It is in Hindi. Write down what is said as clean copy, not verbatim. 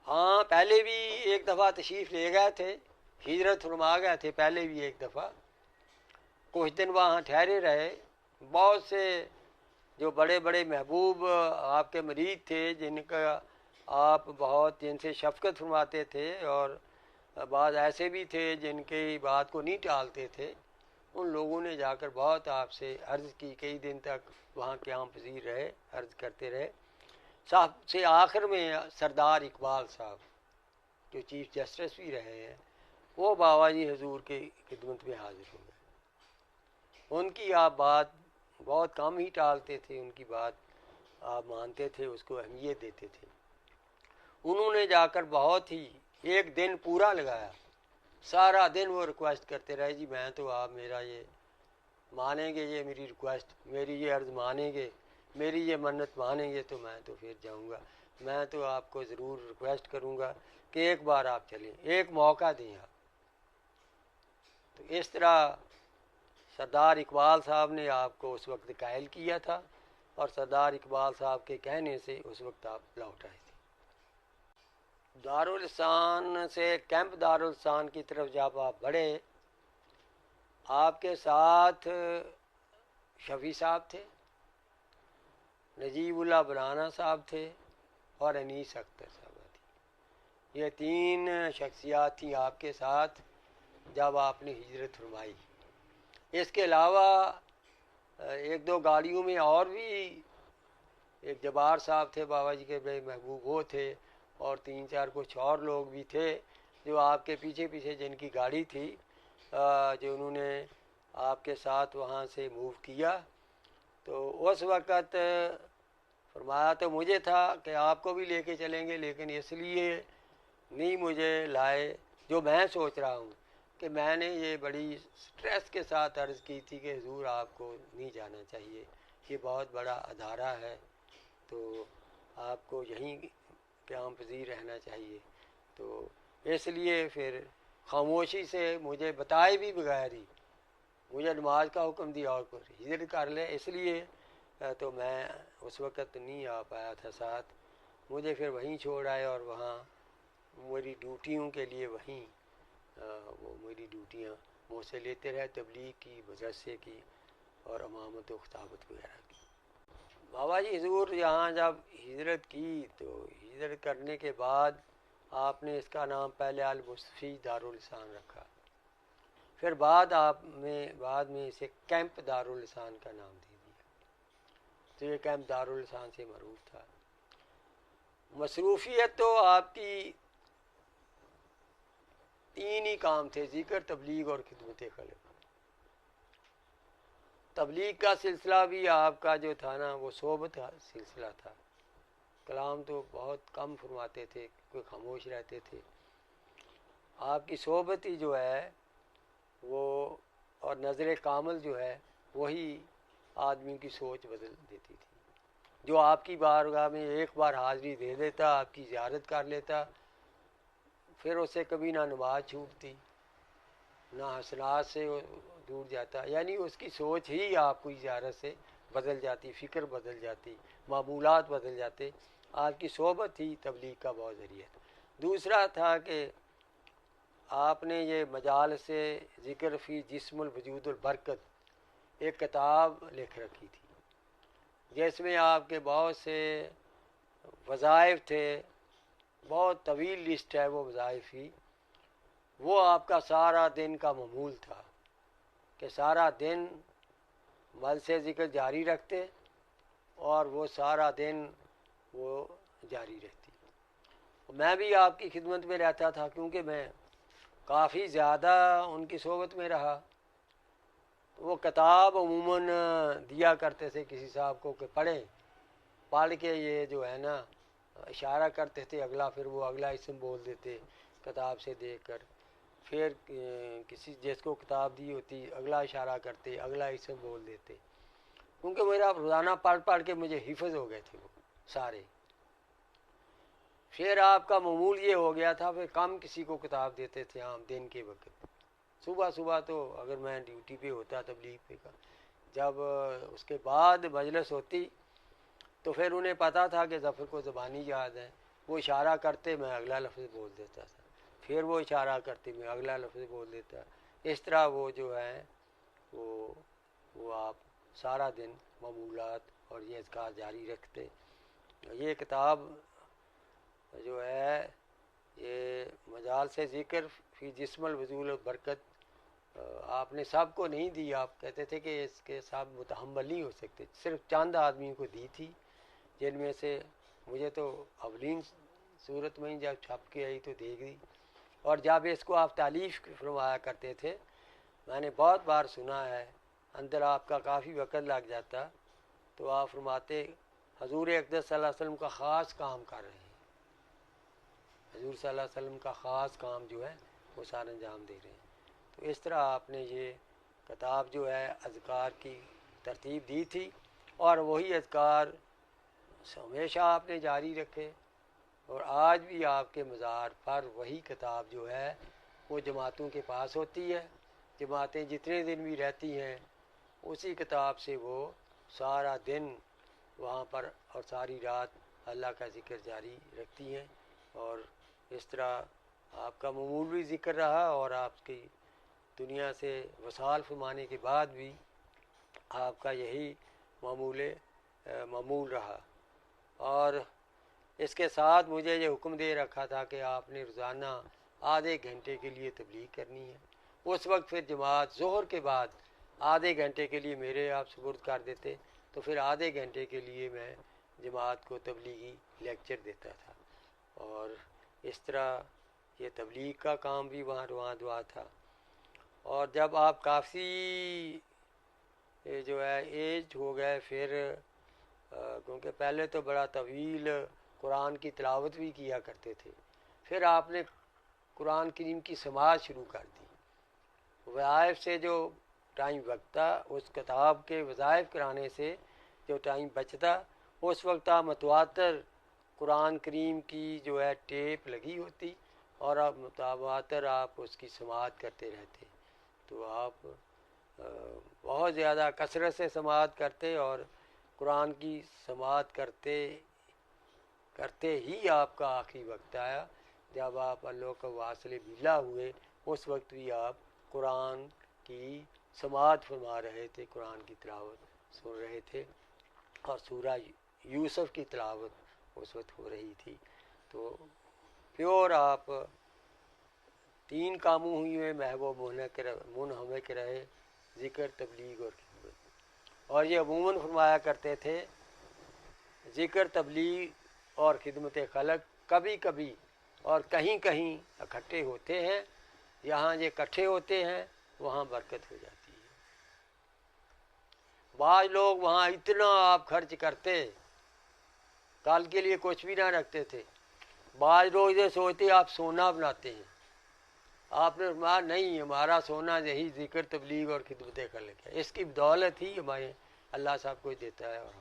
हाँ, पहले भी एक दफ़ा तशरीफ़ ले गए थे, हिजरत फरमा गए थे पहले भी एक दफ़ा। कुछ दिन वहाँ ठहरे रहे। बहुत से जो बड़े बड़े महबूब आपके मरीद थे, जिनका आप बहुत जिनसे शफ़क़त फरमाते थे, और बाद ऐसे भी थे जिनकी बात को नहीं टालते थे, उन लोगों ने जाकर बहुत आपसे अर्ज़ की। कई दिन तक वहाँ क़याम पज़ीर रहे, अर्ज़ करते रहे। सबसे आखिर में सरदार इकबाल साहब, जो चीफ जस्टिस भी रहे हैं, वो बाबा जी हुजूर की खिदमत में हाजिर हो गए। उनकी आप बात बहुत कम ही टालते थे, उनकी बात आप मानते थे, उसको अहमियत देते थे। उन्होंने जाकर बहुत ही एक दिन पूरा लगाया, सारा दिन वो रिक्वेस्ट करते रहे, जी मैं तो आप मेरा ये मानेंगे, ये मेरी रिक्वेस्ट, मेरी ये अर्ज़ मानेंगे, मेरी ये मन्नत मानेंगे तो मैं तो फिर जाऊंगा। मैं तो आपको ज़रूर रिक्वेस्ट करूंगा कि एक बार आप चलें, एक मौका दें आप। तो इस तरह सरदार इकबाल साहब ने आपको उस वक्त कायल किया था, और सरदार इकबाल साहब के कहने से उस वक्त आप लौट आए थे। दारुल इहसान से कैंप दारुल इहसान की तरफ जब आप बढ़े, आपके साथ शफी साहब थे, नजीबुल्लाह बनाना साहब थे, और अनीस अख्तर साहब थी। ये तीन शख्सियात थी आपके साथ जब आपने हिजरत फरमाई। इसके अलावा एक दो गाड़ियों में और भी एक जबार साहब थे, बाबा जी के बड़े महबूब, वो थे, और तीन चार कुछ और लोग भी थे जो आपके पीछे पीछे जिनकी गाड़ी थी, जो उन्होंने आपके साथ वहाँ से मूव किया। तो उस वक़्त फरमाया तो मुझे था कि आपको भी लेके चलेंगे, लेकिन इसलिए नहीं मुझे लाए, जो मैं सोच रहा हूँ कि मैंने ये बड़ी स्ट्रेस के साथ अर्ज़ की थी कि हुजूर आपको नहीं जाना चाहिए, ये बहुत बड़ा अदारा है, तो आपको यहीं क़याम पज़ीर रहना चाहिए। तो इसलिए फिर खामोशी से मुझे बताए भी बगैर ही मुझे नमाज का हुक्म दिया और फिर हिजरत कर ले। इसलिए तो मैं उस वक़्त नहीं आ पाया था साथ, मुझे फिर वहीं छोड़ आए, और वहाँ मेरी ड्यूटियों के लिए वहीं वो मेरी ड्यूटियाँ मुझसे लेते रहे, तबलीग की, मदरसे की, और इमामत व खिताबत वगैरह की। बाबा जी हुजूर यहाँ जब हिजरत की, तो हिजरत करने के बाद आपने इसका नाम पहले अल मुस्तफ़ी दारुल इहसान रखा, फिर बाद में इसे कैंप दारुल इहसान का नाम दे दिया। तो ये कैंप दारुल इहसान से मरूफ था। मसरूफियत तो आपकी तीन ही काम थे, ज़िक्र, तबलीग और खिदमत खल्क़। तबलीग का सिलसिला भी आपका जो था ना, वो सोबत सिलसिला था। कलाम तो बहुत कम फरमाते थे, कोई खामोश रहते थे। आपकी सोबत ही जो है वो, और नज़र कामल जो है, वही आदमी की सोच बदल देती थी। जो आपकी बारगाह में एक बार हाज़िरी दे देता, आपकी ज़ियारत कर लेता, फिर उसे कभी ना नमाज छूटती, ना हसनात से दूर जाता, यानी उसकी सोच ही आपकी ज़ियारत से बदल जाती, फ़िक्र बदल जाती, मामूलात बदल जाते। आपकी सोबत ही तबलीग का बहुत ज़रिया था। दूसरा था कि आपने ये मजाल से ज़िक्र फ़ी जिस्मुल वजूदुल बरकत एक किताब लिख रखी थी, जिसमें आपके बहुत से वज़ाइफ थे, बहुत तवील लिस्ट है वो वज़ाइफ की। वो आपका सारा दिन का मामूल था कि सारा दिन मल से ज़िक्र जारी रखते, और वो सारा दिन वो जारी रहती। मैं भी आपकी खिदमत में रहता था, क्योंकि मैं काफ़ी ज़्यादा उनकी सोबत में रहा। वो किताब अमूमन दिया करते थे किसी साहब को कि पढ़ें, पढ़ के ये जो है ना इशारा करते थे अगला, फिर वो अगला इसम बोल देते किताब से देख कर, फिर किसी जिसको किताब दी होती अगला इशारा करते, अगला इसम बोल देते, क्योंकि मेरा रोज़ाना पढ़ पढ़ के मुझे हिफज हो गए थे वो सारे। फिर आपका मामूल ये हो गया था, फिर कम किसी को किताब देते थे आम दिन के वक्त। सुबह सुबह तो अगर मैं ड्यूटी पे होता तबलीग पे का, जब उसके बाद मजलिस होती तो फिर उन्हें पता था कि ज़फ़र को ज़बानी याद है, वो इशारा करते, मैं अगला लफ्ज़ बोल देता था, फिर वो इशारा करती, मैं अगला लफ्ज़ बोल देता। इस तरह वो जो है वो आप सारा दिन मामूलात और ये अज़कार जारी रखते। ये किताब जो है ये मजाल से ज़िक्र फ़ी जिस्मल वज़ूल बरकत आपने सब को नहीं दी। आप कहते थे कि इसके सब मुतहम्मल नहीं हो सकते, सिर्फ चंद आदमियों को दी थी, जिनमें से मुझे तो अवलीन सूरत में ही जब छप के आई तो देख दी। और जब इसको आप तालीफ़ फरमाया करते थे, मैंने बहुत बार सुना है, अंदर आपका काफ़ी वक़्त लग जाता, तो आप फरमाते हजूर अक़दस सल्लल्लाहु अलैहि वसल्लम का ख़ास काम कर रहे हैं, हजूर सल्लल्लाहु अलैहि वसल्लम का ख़ास काम जो है वो सारा अंजाम दे रहे हैं। तो इस तरह आपने ये किताब जो है अज़कार की तरतीब दी थी, और वही अज़कार हमेशा आपने जारी रखे, और आज भी आपके मज़ार पर वही किताब जो है वो जमातों के पास होती है। जमातें जितने दिन भी रहती हैं उसी किताब से वो सारा दिन वहाँ पर और सारी रात अल्लाह का ज़िक्र जारी रखती हैं। और इस तरह आपका मामूली ज़िक्र रहा, और आपकी दुनिया से वसाल फरमाने के बाद भी आपका यही मामूल रहा। और इसके साथ मुझे ये हुक्म दे रखा था कि आपने रोज़ाना आधे घंटे के लिए तबलीग करनी है। उस वक्त फिर जमात ज़ोहर के बाद आधे घंटे के लिए मेरे आप सुपुर्द कर देते, तो फिर आधे घंटे के लिए मैं जमात को तबलीगी लेक्चर देता था। और इस तरह ये तबलीग का काम भी वहाँ रवां दुआ था। और जब आप काफ़ी जो है एज हो गए, फिर क्योंकि पहले तो बड़ा तवील कुरान की तिलावत भी किया करते थे, फिर आपने कुरान करीम की समाअत शुरू कर दी। वज़ाइफ से जो टाइम बचता, उस किताब के वज़ाइफ कराने से जो टाइम बचता, उस वक्त आप मतवातर कुरान करीम की जो है टेप लगी होती, और आप मतवातर आप उसकी समाअत करते रहते। तो आप बहुत ज़्यादा कसरत से समाअत करते, और कुरान की समाअत करते करते ही आपका आखिरी वक्त आया जब आप अल्लाह का वासिले बिला हुए। उस वक्त भी आप कुरान की समाअत फरमा रहे थे, कुरान की तिलावत सुन रहे थे, और सूरा यूसुफ की तिलावत उस वक्त हो रही थी। तो प्योर आप 3 कामों हुए महबूब मुनहमिक रहे, ज़िक्र, तबलीग और खिदमत। और ये अमूमन फरमाया करते थे ज़िक्र, तबलीग और खिदमत खलक कभी कभी और कहीं कहीं इकट्ठे होते हैं। जहाँ ये इकट्ठे होते हैं वहाँ बरकत हो जाती है। बाज़ लोग वहाँ इतना आप खर्च करते, कल के लिए कुछ भी ना रखते थे। बाज़ लोग ये सोचते आप सोना बनाते हैं, आपने फरमाया नहीं, हमारा सोना यही ज़िक्र, तबलीग और खिदमत खलक है। इसकी बदौलत ही हमारे अल्लाह साहब को देता है और